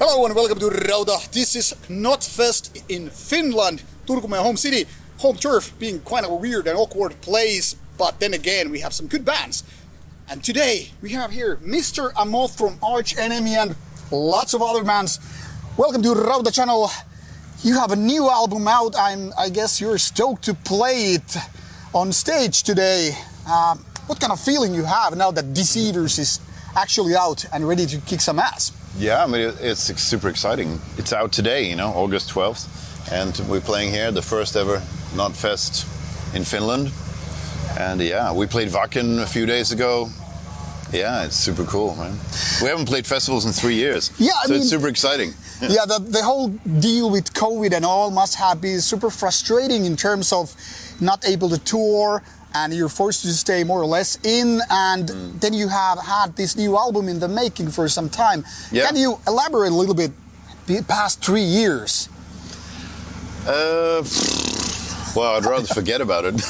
Hello and welcome to Rauta. This is Knotfest in Finland, Turku, my home city. Home turf being quite a weird and awkward place, but then again we have some good bands. And today we have here Mr. Amott from Arch Enemy and lots of other bands. Welcome to Rauta channel. You have a new album out. I guess you're stoked to play it on stage today. What kind of feeling you have now that Deceivers is actually out and ready to kick some ass? Yeah, I mean, it's super exciting. It's out today, August 12th. And we're playing here, the first ever Knotfest in Finland. And yeah, we played Wacken a few days ago. Yeah, it's super cool, man. We haven't played festivals in 3 years. Yeah, so it's super exciting. Yeah, the whole deal with COVID and all must have been super frustrating in terms of not able to tour, and you're forced to stay more or less in, and then you have had this new album in the making for some time. Yeah. Can you elaborate a little bit the past 3 years? Well, I'd rather forget about it.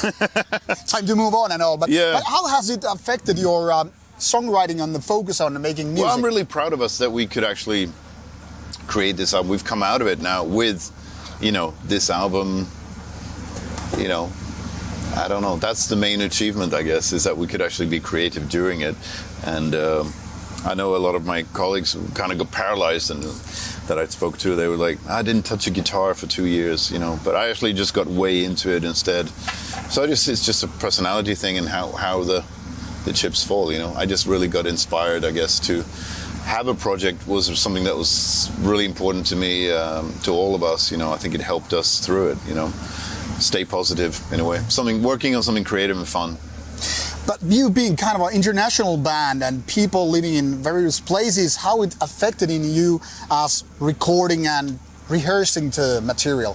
Time to move on and all, but how has it affected your songwriting and the focus on making music? Well, I'm really proud of us that we could actually create this album. We've come out of it now with, this album, I don't know. That's the main achievement, I guess, is that we could actually be creative during it. And I know a lot of my colleagues kind of got paralyzed, and that I spoke to, they were like, I didn't touch a guitar for 2 years, but I actually just got way into it instead. So it's just a personality thing and how the chips fall, I just really got inspired, I guess, to have a project was something that was really important to me, to all of us, I think it helped us through it, stay positive in a way. Working on something creative and fun. But you being kind of an international band and people living in various places, how it affected in you as recording and rehearsing the material?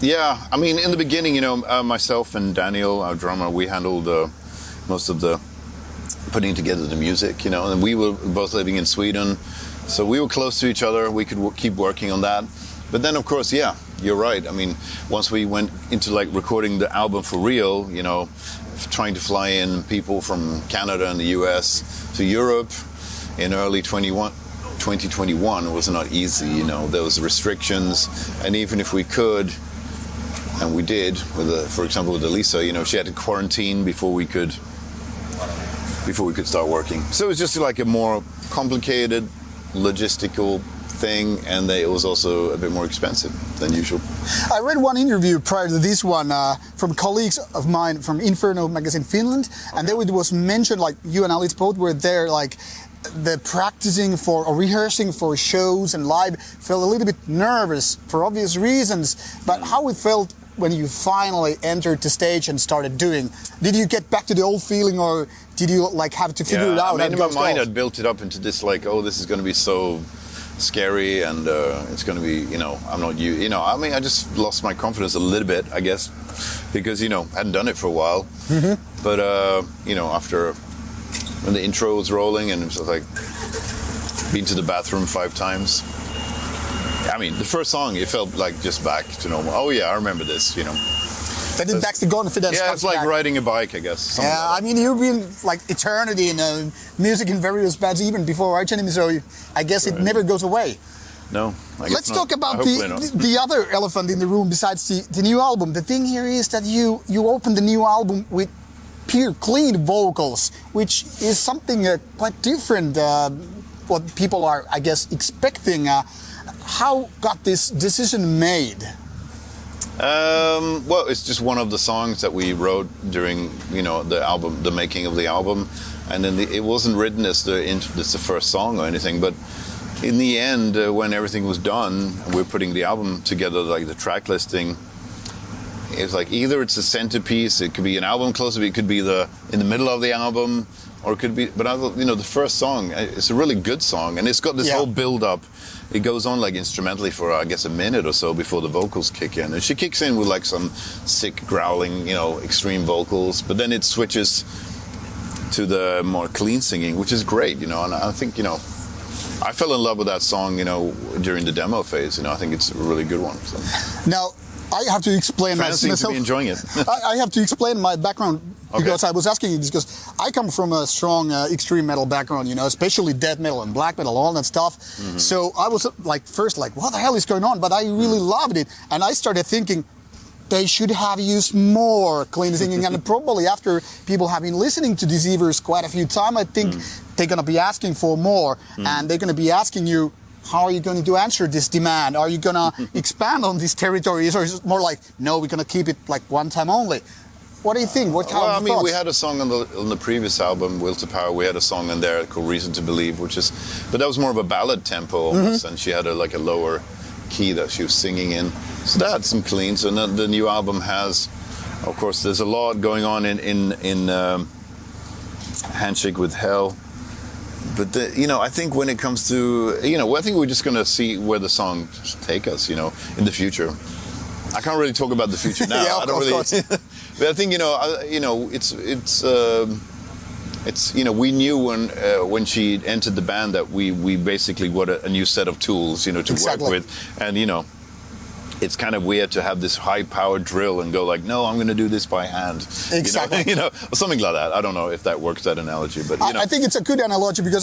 Yeah, I mean, in the beginning, myself and Daniel, our drummer, we handled most of the putting together the music, and we were both living in Sweden, so we were close to each other. We could keep working on that. But then, of course, yeah, you're right. I mean, once we went into recording the album for real, trying to fly in people from Canada and the US to Europe in early 2021, it was not easy. There was restrictions, and even if we could, and we did, for example, with Elisa, she had to quarantine before we could start working. So it was just like a more complicated logistical thing, and it was also a bit more expensive than usual. I read one interview prior to this one from colleagues of mine from Inferno magazine Finland, and there it was mentioned, you and Alice both were there, the practicing for or rehearsing for shows and live felt a little bit nervous for obvious reasons, but how it felt when you finally entered the stage and started doing? Did you get back to the old feeling, or did you have to figure it out? I mean, in my mind I'd built it up into this this is going to be so scary, and it's going to be, I'm not I mean, I just lost my confidence a little bit, I guess, because, I hadn't done it for a while. Mm-hmm. But, after when the intro was rolling and it was been to the bathroom 5 times. I mean, the first song, it felt like just back to normal. Oh yeah, I remember this, Then it backs the confidence. Yeah, it's like riding a bike, I guess. Yeah, I mean, you've been eternity in music in various bands even before Arch Enemy, so I guess it never goes away. No, I guess Let's not. talk about the other elephant in the room besides the new album. The thing here is that you opened the new album with pure clean vocals, which is something quite different what people are, I guess, expecting. How got this decision made? Well, it's just one of the songs that we wrote during, the making of the album, and then it wasn't written as the first song or anything. But in the end, when everything was done, we're putting the album together, the track listing. It's either it's a centerpiece, it could be an album close-up, it could be in the middle of the album, or it could be. But the first song, it's a really good song, and it's got this whole build-up. It goes on instrumentally for I guess a minute or so before the vocals kick in, and she kicks in with some sick growling, extreme vocals, but then it switches to the more clean singing, which is great, and I think I fell in love with that song, during the demo phase. I think it's a really good one. So. Now I have to explain myself. Seem to be enjoying it. I have to explain my background Because I was asking you this because I come from a strong extreme metal background, you know, especially death metal and black metal, all that stuff. So I was like, first like, what the hell is going on? But I really loved it. And I started thinking, they should have used more clean singing. And probably after people have been listening to Deceivers quite a few times, I think they're going to be asking for more. And they're going to be asking you, how are you going to answer this demand? Are you going to expand on these territories? Or is it more like, no, we're going to keep it like one time only? What do you think? What kind of thoughts? We had a song on the previous album, Will to Power. We had a song in there called Reason to Believe, but that was more of a ballad tempo almost, and she had a lower key that she was singing in. So that had some clean. So the new album has, of course, there's a lot going on in Handshake with Hell. But I think when it comes to, I think we're just going to see where the song take us, in the future. I can't really talk about the future now. Yeah, I don't really. But I think it's we knew when she entered the band that we basically got a new set of tools to work with, and it's kind of weird to have this high-powered drill and go like, no, I'm going to do this by hand. Exactly. Or something like that. I don't know if that works, that analogy, but I think it's a good analogy because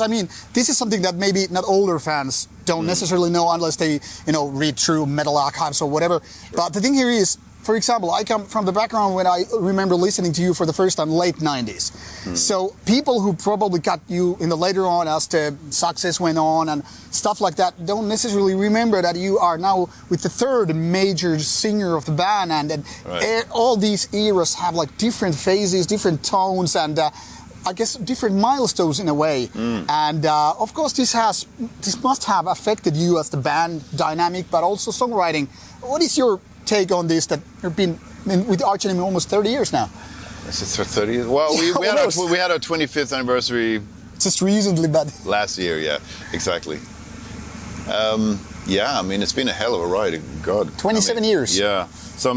this is something that maybe not older fans don't necessarily know unless they read through metal archives or whatever. Sure. But the thing here is, for example, I come from the background when I remember listening to you for the first time, late 90s. So people who probably got you in the later on as the success went on and stuff like that don't necessarily remember that you are now with the third major singer of the band, and all these eras have like different phases, different tones, and I guess different milestones in a way. And of course this must have affected you as the band dynamic, but also songwriting. What is your take on this, that you've been with Arch Enemy almost 30 years now? Is it 30 years? Well, we had our 25th anniversary just recently, but last year, yeah, exactly. It's been a hell of a ride. God, 27 years. Yeah. So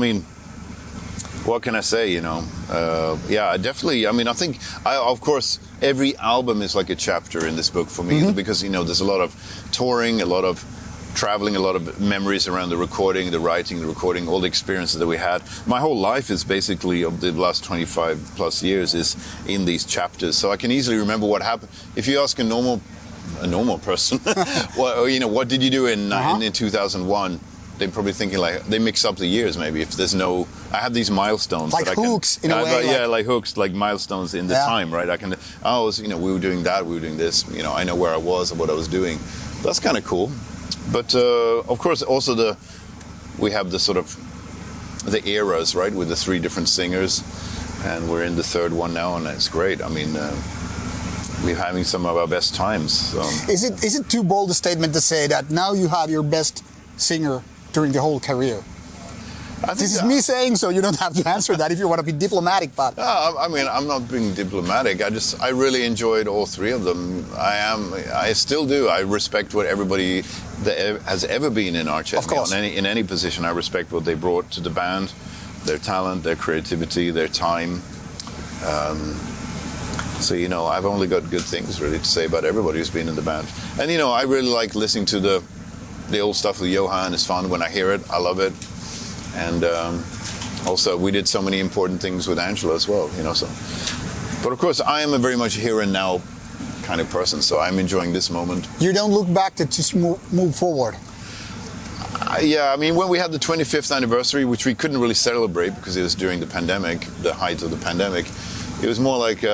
what can I say? Definitely. I think of course every album is like a chapter in this book for me because there's a lot of touring, a lot of traveling, a lot of memories around the recording, the writing, the recording, all the experiences that we had. My whole life is basically, of the last 25 plus years, is in these chapters. So I can easily remember what happened. If you ask a normal person, what did you do in 2001? They're probably thinking like, they mix up the years maybe. If there's I have these milestones. Like hooks in a way. Like hooks, like milestones in the time, right? We were doing that, we were doing this. I know where I was and what I was doing. That's kind of cool. But of course, also we have the sort of the eras, right, with the three different singers, and we're in the third one now, and it's great. We're having some of our best times. So. Is it too bold a statement to say that now you have your best singer during the whole career? This is me saying so. You don't have to answer that if you want to be diplomatic. But I'm not being diplomatic. I really enjoyed all three of them. I still do. I respect what everybody that has ever been in Arch Enemy. Of course. In any position, I respect what they brought to the band, their talent, their creativity, their time. I've only got good things really to say about everybody who's been in the band. And I really like listening to the old stuff with Johan. It's fun when I hear it. I love it. And also, we did so many important things with Angela as well, So, but of course, I am a very much here and now kind of person, so I'm enjoying this moment. You don't look back to just move forward. When we had the 25th anniversary, which we couldn't really celebrate because it was during the pandemic, the height of the pandemic, it was more like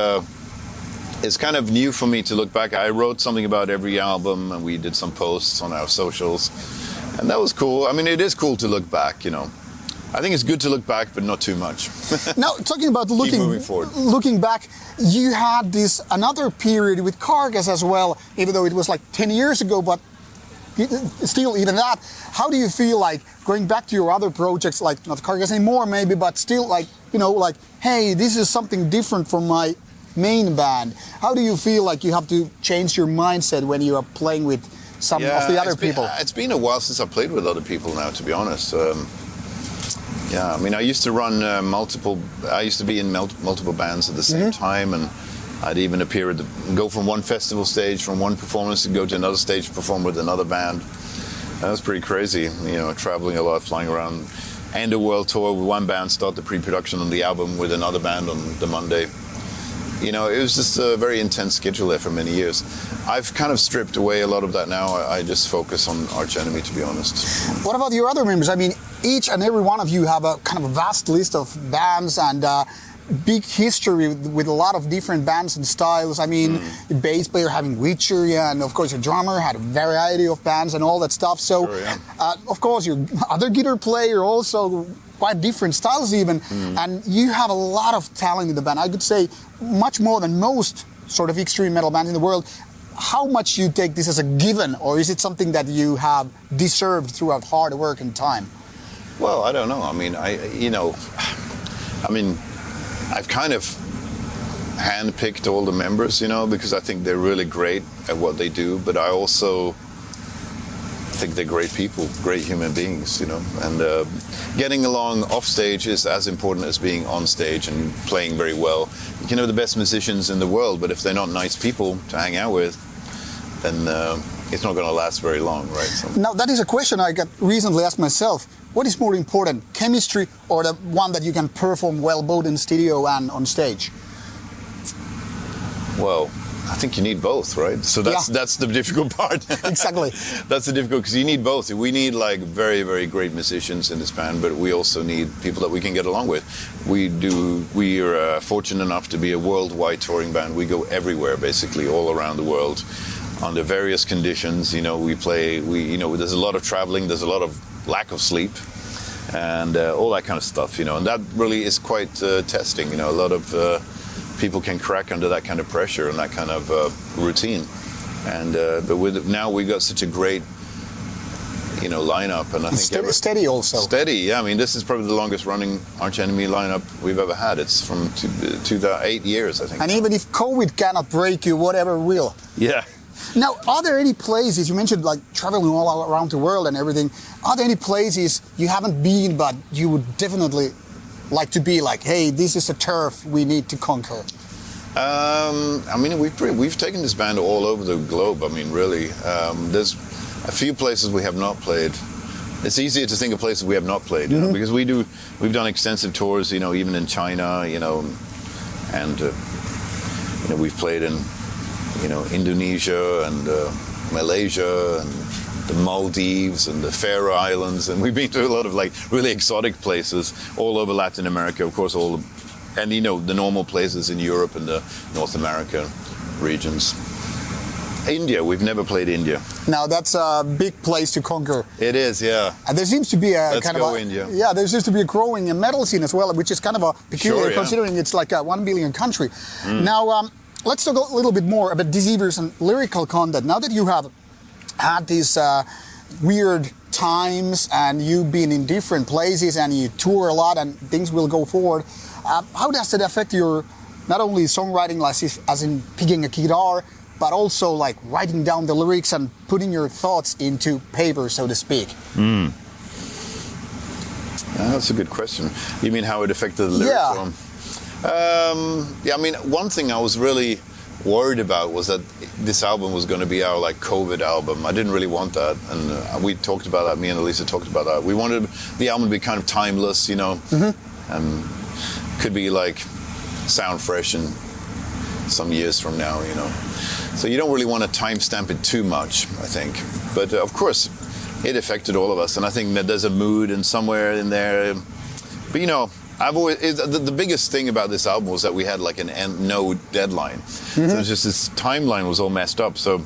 it's kind of new for me to look back. I wrote something about every album, and we did some posts on our socials, and that was cool. It is cool to look back, I think it's good to look back, but not too much. Now, talking about looking back, you had another period with Carcass as well, even though it was like 10 years ago, but still, even that. How do you feel like going back to your other projects, like not Carcass anymore maybe, but still hey, this is something different from my main band. How do you feel like you have to change your mindset when you are playing with some of the other people? It's been a while since I played with other people now, to be honest. I used to run I used to be in multiple bands at the same time, and I'd even go from one festival stage, from one performance, to go to another stage, perform with another band. That was pretty crazy, traveling a lot, flying around. end a world tour with one band, start the pre-production on the album with another band on the Monday. You know, it was just a very intense schedule there for many years. I've kind of stripped away a lot of that now. I just focus on Arch Enemy, to be honest. What about your other members? I mean, each and every one of you have a kind of a vast list of bands and big history with a lot of different bands and styles. I mean, the bass player having Witcher, yeah, and of course your drummer had a variety of bands and all that stuff. So, sure, yeah. Of course, your other guitar player also quite different styles even, and you have a lot of talent in the band. I could say much more than most sort of extreme metal bands in the world. How much you take this as a given, or is it something that you have deserved throughout hard work and time? Well, I don't know. I mean, I've kind of handpicked all the members, you know, because I think they're really great at what they do, but I also think they're great people, great human beings, you know, and getting along off stage is as important as being on stage and playing very well. You can have the best musicians in the world, but if they're not nice people to hang out with, then it's not going to last very long, right? So. Now, that is a question I got recently asked myself. What is more important, chemistry or the one that you can perform well both in studio and on stage? Well, I think you need both, right? So that's the difficult part. Exactly. That's the difficult, because you need both. We need like very, very great musicians in this band, but we also need people that we can get along with. We are fortunate enough to be a worldwide touring band. We go everywhere, basically, all around the world, under various conditions. You know, there's a lot of traveling, there's a lot of lack of sleep, and all that kind of stuff, you know, and that really is quite testing. You know, a lot of people can crack under that kind of pressure and that kind of routine, and but now we got such a great, you know, lineup, and I think steady also. Steady, yeah. I mean, this is probably the longest running Arch Enemy lineup we've ever had. It's from 8 years, I think. And even if COVID cannot break you, whatever will. Yeah. Now, are there any places, you mentioned like traveling all around the world and everything, are there any places you haven't been but you would definitely like to be, like, hey, this is a turf we need to conquer? I mean, we've taken this band all over the globe. I mean, really, there's a few places we have not played. It's easier to think of places we have not played, you know, because we've done extensive tours, you know, even in China, you know, and you know, we've played in, you know, Indonesia and Malaysia and the Maldives and the Faroe Islands, and we've been to a lot of like really exotic places all over Latin America, of course, and you know, the normal places in Europe and the North America regions. India, we've never played India. Now that's a big place to conquer. It is, yeah. And there seems to be a Let's kind go of India. Yeah, there seems to be a growing metal scene as well, which is kind of a peculiar, Sure, yeah. considering it's like a 1 billion country. Now, let's talk a little bit more about Deceivers and lyrical content. Now that you have had these weird times and you've been in different places and you tour a lot and things will go forward, how does that affect your not only songwriting, as in picking a guitar, but also like writing down the lyrics and putting your thoughts into paper, so to speak? That's a good question. You mean how it affected the lyrics? Yeah, I mean, one thing I was really worried about was that this album was going to be our like COVID album. I didn't really want that, and we talked about that. Me and Elisa talked about that. We wanted the album to be kind of timeless, you know, and could be like sound fresh in some years from now, you know. So you don't really want to timestamp it too much, I think. But of course, it affected all of us, and I think that there's a mood and somewhere in there. But you know, the biggest thing about this album was that we had like no deadline. So it was just this timeline was all messed up. So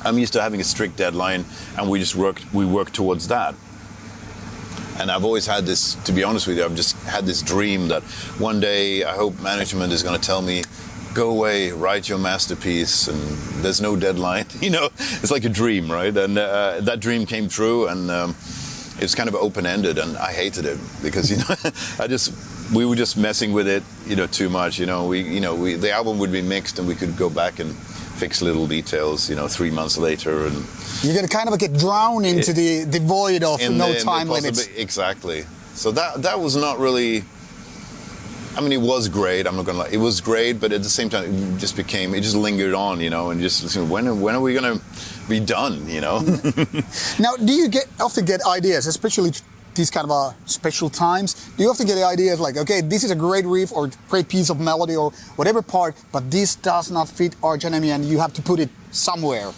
I'm used to having a strict deadline, and we worked towards that. And I've always had this, to be honest with you, I've just had this dream that one day I hope management is going to tell me, go away, write your masterpiece, and there's no deadline. You know, it's like a dream, right? And that dream came true, and it's kind of open-ended, and I hated it because, you know, we were just messing with it, you know, too much. You know, the album would be mixed, and we could go back and fix little details, you know, 3 months later, and you're gonna kind of get drowned into the void of no time limits. Exactly. So that was not really. I mean, it was great. I'm not gonna lie. It was great, but at the same time, it just lingered on, you know, and just when are we gonna be done, you know? Now, do you often get ideas, especially these kind of special times, do you often get the idea of like, okay, this is a great riff or great piece of melody or whatever part, but this does not fit Arch Enemy and you have to put it somewhere?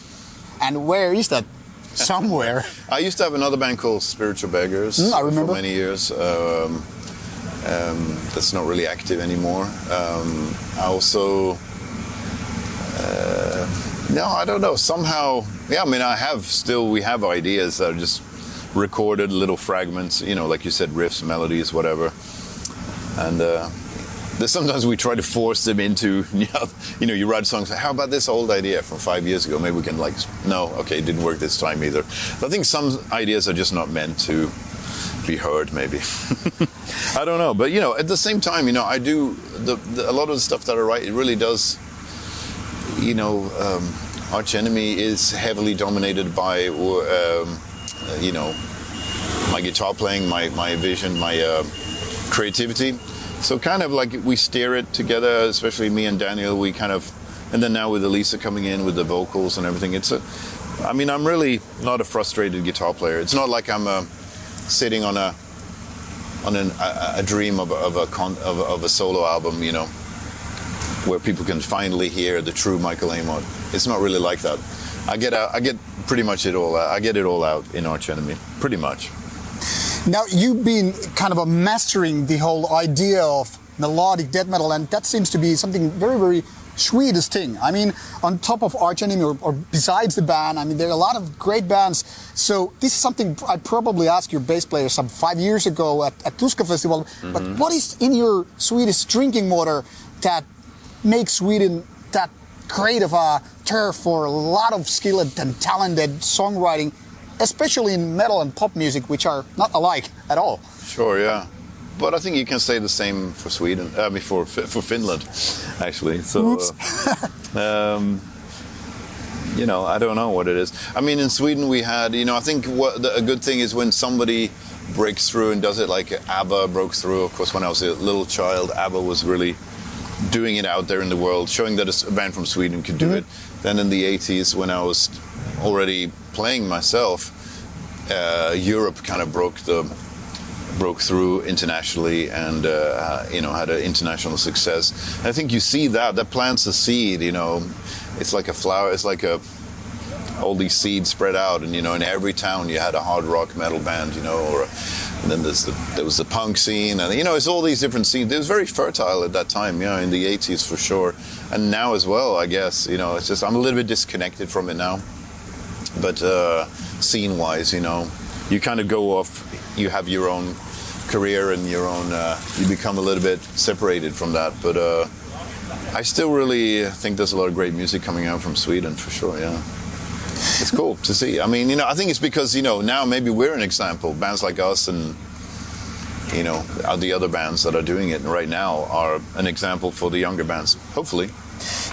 And where is that somewhere? I used to have another band called Spiritual Beggars I remember. for many years. That's not really active anymore. I also... no, I don't know. Somehow, yeah, I mean, we have ideas that are just recorded little fragments, you know, like you said, riffs, melodies, whatever. And sometimes we try to force them into, you know, you write songs, how about this old idea from 5 years ago? Maybe we can no, okay, it didn't work this time either. I think some ideas are just not meant to be heard, maybe. I don't know. But, you know, at the same time, you know, I do, a lot of the stuff that I write, it really does, you know, Arch Enemy is heavily dominated by, you know, my guitar playing, my vision, my creativity. So kind of like we steer it together, especially me and Daniel. We kind of, and then now with Elisa coming in with the vocals and everything. I mean, I'm really not a frustrated guitar player. It's not like I'm sitting on a dream of a solo album, you know, where people can finally hear the true Michael Amott. It's not really like that. I get pretty much it all. I get it all out in Arch Enemy, pretty much. Now you've been kind of mastering the whole idea of melodic death metal, and that seems to be something very, very Swedish thing. I mean, on top of Arch Enemy or besides the band, I mean, there are a lot of great bands. So this is something I probably asked your bass player some 5 years ago at Tuska Festival. Mm-hmm. But what is in your Swedish drinking water that makes Sweden that great of a turf for a lot of skilled and talented songwriting, especially in metal and pop music, which are not alike at all? Sure, yeah. But I think you can say the same for Sweden, for Finland, actually. So, you know, I don't know what it is. I mean, in Sweden we had, you know, I think a good thing is when somebody breaks through and does it, like ABBA broke through. Of course, when I was a little child, ABBA was really doing it out there in the world, showing that a band from Sweden could do it. Then in the 80s, when I was already playing myself, Europe kind of broke through internationally and you know, had an international success. And I think you see that plants a seed, you know. It's like a flower, it's like all these seeds spread out, and you know, in every town you had a hard rock metal band, you know, and then there was the punk scene, and you know, it's all these different scenes. It was very fertile at that time, you know, in the 80s for sure, and now as well, I guess. You know, it's just I'm a little bit disconnected from it now, but scene-wise, you know, you kind of go off. You have your own career and your own. You become a little bit separated from that, but I still really think there's a lot of great music coming out from Sweden for sure. Yeah. It's cool to see. I mean, you know, I think it's because, you know, now maybe we're an example. Bands like us and, you know, the other bands that are doing it right now are an example for the younger bands, hopefully.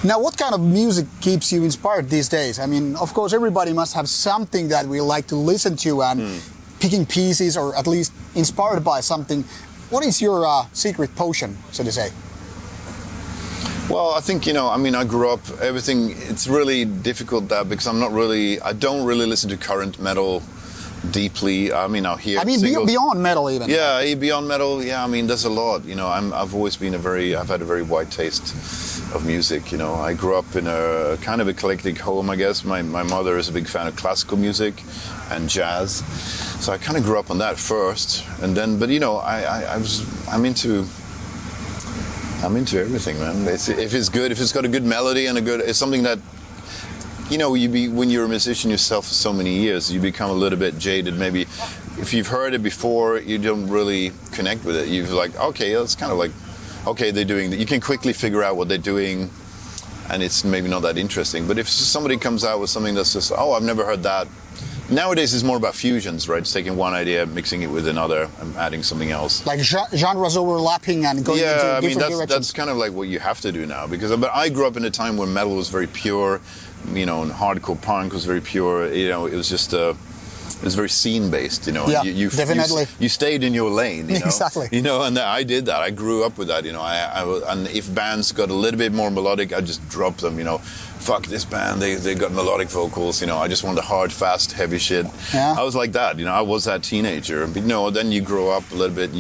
Now, what kind of music keeps you inspired these days? I mean, of course, everybody must have something that we like to listen to and picking pieces or at least inspired by something. What is your secret potion, so to say? Well, I think, you know, I mean, I grew up, it's really difficult that because I don't really listen to current metal deeply. I mean, I'll hear singles. Beyond metal even. Yeah, beyond metal, yeah, I mean, there's a lot, you know, I've always been I've had a very wide taste of music, you know. I grew up in a kind of eclectic home, I guess. My mother is a big fan of classical music and jazz, so I kind of grew up on that first, and then, but you know, I'm into everything, man. If it's good, if it's got a good melody and it's something that, you know, when you're a musician yourself for so many years, you become a little bit jaded. Maybe if you've heard it before, you don't really connect with it. You're like, okay, it's kind of like, okay, they're doing that. You can quickly figure out what they're doing, and it's maybe not that interesting. But if somebody comes out with something that's just, oh, I've never heard that. Nowadays, it's more about fusions, right? It's taking one idea, mixing it with another, and adding something else. Like genres overlapping and going into different directions. That's kind of like what you have to do now. But I grew up in a time where metal was very pure, you know, and hardcore punk was very pure. You know, it was just it was very scene-based, you know. Yeah, you definitely. You stayed in your lane, you know. Exactly. You know, and I did that. I grew up with that, you know. And if bands got a little bit more melodic, I'd just drop them, you know. fuck this band, they got melodic vocals, you know, I just want the hard, fast, heavy shit. Yeah. I was like that, you know, I was that teenager. But no, then you grow up a little bit,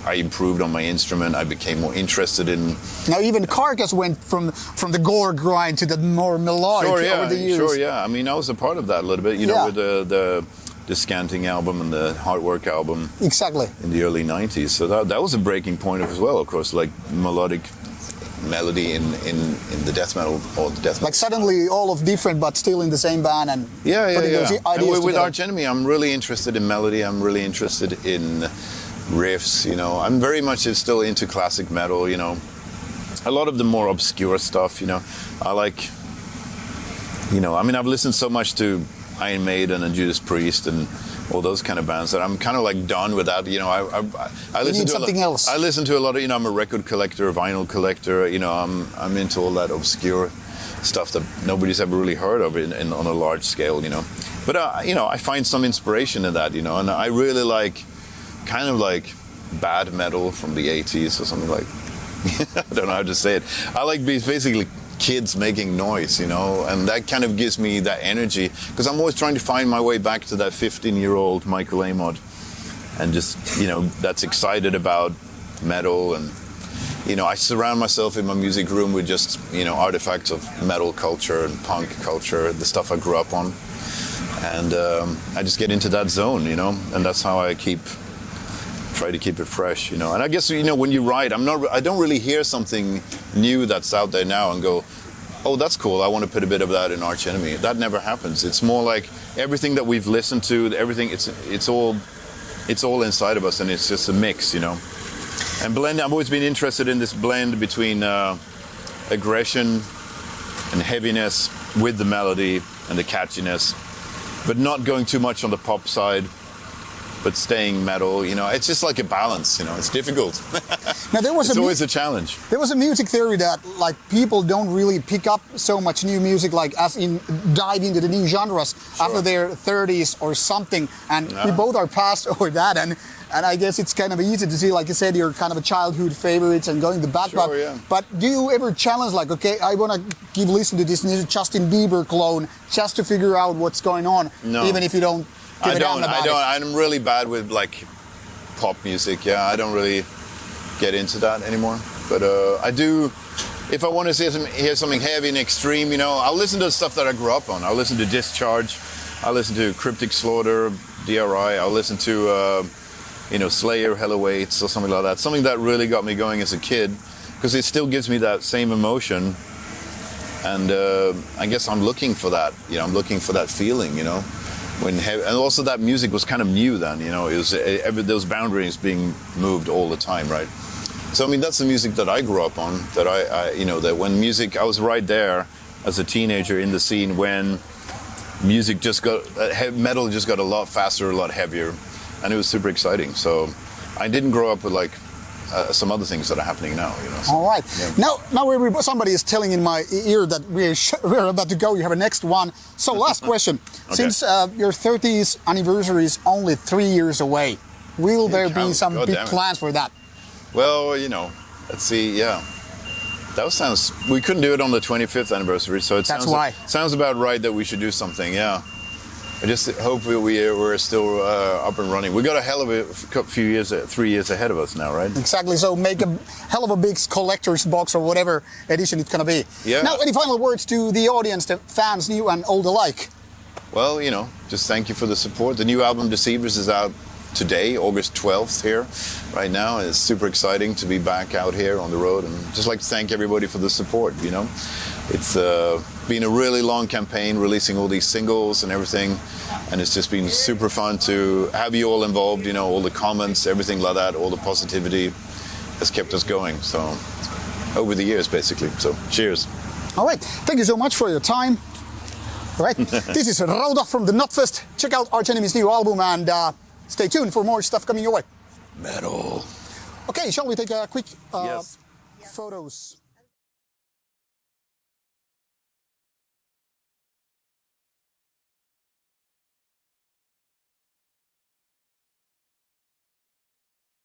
I improved on my instrument, I became more interested in... Now even Carcass went from the gore grind to the more melodic over the years. Sure, yeah. I mean, I was a part of that a little bit, you know, with the Scanting album and the Hard Work album. Exactly. In the early 90s. So that was a breaking point as well, of course, like melody in the death metal or the death metal. Like suddenly all of different but still in the same band and putting those ideas with Arch Enemy, I'm really interested in melody, I'm really interested in riffs, you know. I'm very much still into classic metal, you know. A lot of the more obscure stuff, you know. I like, you know, I mean, I've listened so much to Iron Maiden and Judas Priest and all those kind of bands that I'm kind of like done with that. You know, I listen to something else. I listen to a lot of, you know, I'm a record collector, a vinyl collector. You know, I'm into all that obscure stuff that nobody's ever really heard of on a large scale. You know, but you know, I find some inspiration in that. You know, and I really like kind of like bad metal from the 80s or something like. I don't know how to say it. I like basically kids making noise, you know, and that kind of gives me that energy because I'm always trying to find my way back to that 15-year-old Michael Amott and just, you know, that's excited about metal. And, you know, I surround myself in my music room with just, you know, artifacts of metal culture and punk culture, the stuff I grew up on. And I just get into that zone, you know, and that's how I try to keep it fresh, you know. And I guess, you know, when you write, I don't really hear something new that's out there now and go, oh, that's cool, I want to put a bit of that in Arch Enemy. That never happens. It's more like everything that we've listened to, everything, it's all inside of us, and it's just a mix, you know. And blend, I've always been interested in this blend between aggression and heaviness with the melody and the catchiness, but not going too much on the pop side, but staying metal, you know, it's just like a balance, you know, it's difficult. Now, it's always a challenge. There was a music theory that like people don't really pick up so much new music, like as in dive into the new genres after their 30s or something, and we both are past over that, and I guess it's kind of easy to see, like you said, you're kind of a childhood favorites and going the back. But do you ever challenge like, okay, I want to listen to this new Justin Bieber clone just to figure out what's going on, even if you don't give a damn about it? I'm really bad with like pop music. Yeah, I don't really get into that anymore. But I do, if I want to hear something heavy and extreme, you know, I'll listen to the stuff that I grew up on. I'll listen to Discharge. I'll listen to Cryptic Slaughter, DRI. I'll listen to, you know, Slayer, Hell Awaits, or something like that. Something that really got me going as a kid, because it still gives me that same emotion. And I guess I'm looking for that. You know, I'm looking for that feeling, you know. And also that music was kind of new then, you know, it was those boundaries being moved all the time, right? So I mean, that's the music that I grew up on. That I you know, that when music, I was right there as a teenager in the scene when music just got metal just got a lot faster, a lot heavier, and it was super exciting. So I didn't grow up with like some other things that are happening now, you know. So, all right. Yeah. Now somebody is telling in my ear that we're about to go. You have a next one. So last question. Okay. Since your 30th anniversary is only 3 years away, will there be some big plans for that? Well, you know, let's see. Yeah, that sounds. We couldn't do it on the 25th anniversary, so sounds about right that we should do something. Yeah. I just hope we're still up and running. We got a hell of a few years, 3 years ahead of us now, right? Exactly. So make a hell of a big collector's box or whatever edition it's going to be. Yeah. Now, any final words to the audience, the fans, new and old alike? Well, you know, just thank you for the support. The new album, Deceivers, is out today, August 12th here, right now. It's super exciting to be back out here on the road, and just like to thank everybody for the support, you know. It's been a really long campaign, releasing all these singles and everything, and it's just been super fun to have you all involved, you know, all the comments, everything like that, all the positivity has kept us going, so over the years, basically. So, cheers. All right, thank you so much for your time. All right, this is Rauta from the Knotfest. Check out Arch Enemy's new album and stay tuned for more stuff coming your way. Metal. Okay, shall we take a quick photos?